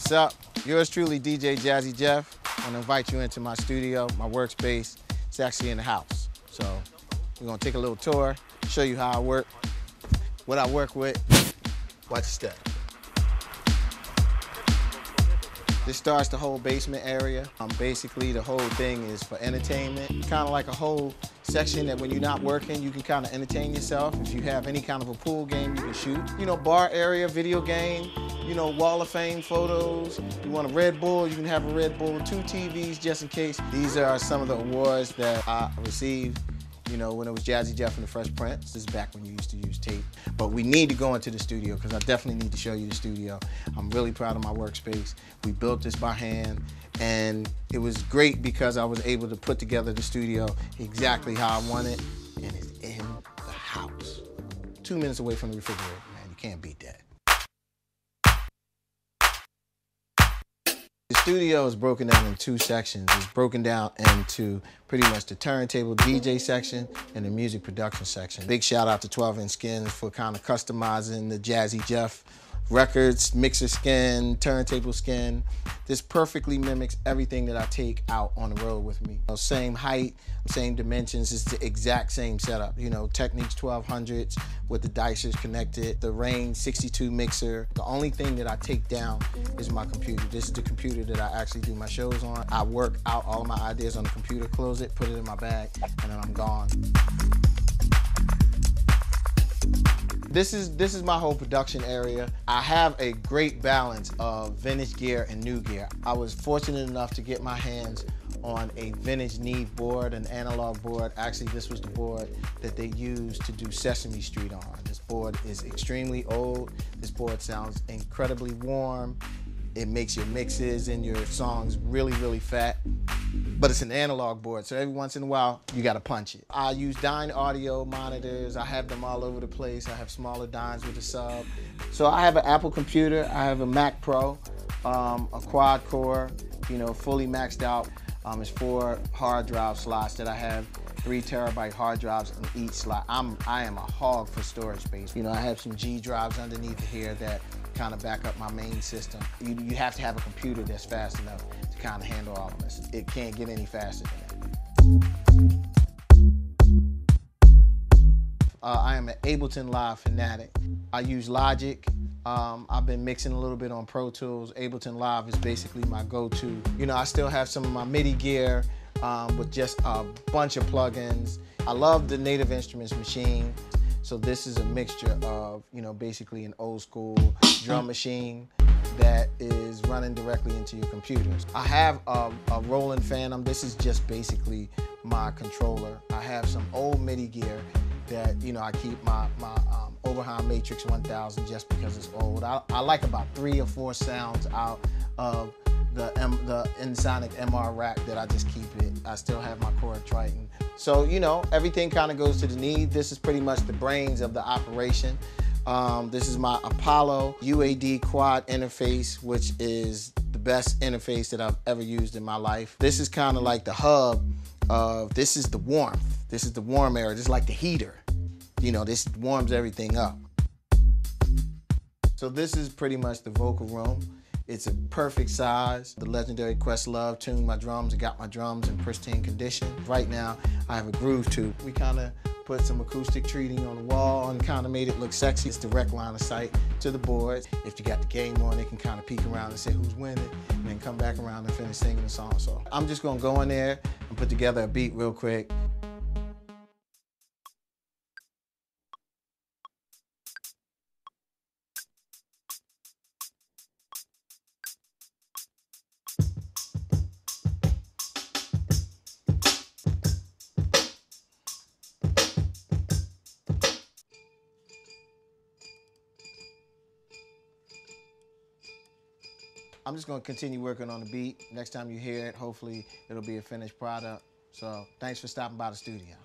What's up? Yours truly, DJ Jazzy Jeff. I want to invite you into my studio, my workspace. It's actually in the house. So we're going to take a little tour, show you how I work, what I work with. Watch your step. This starts the whole basement area. Basically, the whole thing is for entertainment. Kind of like a whole section that when you're not working, you can kind of entertain yourself. If you have any kind of a pool game, you can shoot. You know, bar area, video game, you know, wall of fame photos. You want a Red Bull, you can have a Red Bull, 2 TVs just in case. These are some of the awards that I received, you know, when it was Jazzy Jeff and the Fresh Prince. This is back when you used to use tape. But we need to go into the studio because I definitely need to show you the studio. I'm really proud of my workspace. We built this by hand, and it was great because I was able to put together the studio exactly how I want it, and it's in the house. 2 minutes away from the refrigerator, man. You can't beat that. The studio is broken down in 2 sections. It's broken down into pretty much the turntable DJ section and the music production section. Big shout out to 12-inch Skins for kind of customizing the Jazzy Jeff records, mixer skin, turntable skin. This perfectly mimics everything that I take out on the road with me. Same height, same dimensions, it's the exact same setup. You know, Technics 1200s with the dicers connected, the Range 62 mixer. The only thing that I take down is my computer. This is the computer that I actually do my shows on. I work out all of my ideas on the computer, close it, put it in my bag, and then I'm gone. This is my whole production area. I have a great balance of vintage gear and new gear. I was fortunate enough to get my hands on a vintage Neve board, an analog board. Actually, this was the board that they used to do Sesame Street on. This board is extremely old. This board sounds incredibly warm. It makes your mixes and your songs really, really fat. But it's an analog board, so every once in a while, you gotta punch it. I use Dyne audio monitors. I have them all over the place. I have smaller Dynes with a sub. So I have an Apple computer. I have a Mac Pro, a quad core, you know, fully maxed out. It's 4 hard drive slots that I have 3 terabyte hard drives in each slot. I am a hog for storage space. You know, I have some G drives underneath here that kind of back up my main system. You have to have a computer that's fast enough to kind of handle all of this. It can't get any faster than that. I am an Ableton Live fanatic. I use Logic. I've been mixing a little bit on Pro Tools. Ableton Live is basically my go-to. You know, I still have some of my MIDI gear with just a bunch of plugins. I love the Native Instruments machine. So this is a mixture of, you know, basically an old school drum machine that is running directly into your computers. I have a Roland Phantom. This is just basically my controller. I have some old MIDI gear that, you know, I keep my Oberheim Matrix 1000 just because it's old. I like about 3 or 4 sounds out of the Ensoniq MR rack that I just keep it. I still have my Korg Triton. So, you know, everything kind of goes to the need. This is pretty much the brains of the operation. This is my Apollo UAD quad interface, which is the best interface that I've ever used in my life. This is kind of like the hub of, this is the warmth. This is the warm area. This is like the heater. You know, this warms everything up. So this is pretty much the vocal room. It's a perfect size. The legendary Questlove tuned my drums and got my drums in pristine condition. Right now, I have a groove tube. We kind of put some acoustic treating on the wall and kind of made it look sexy. It's direct line of sight to the boards. If you got the game on, they can kind of peek around and say who's winning, and then come back around and finish singing the song. So I'm just gonna go in there and put together a beat real quick. I'm just gonna continue working on the beat. Next time you hear it, hopefully it'll be a finished product. So thanks for stopping by the studio.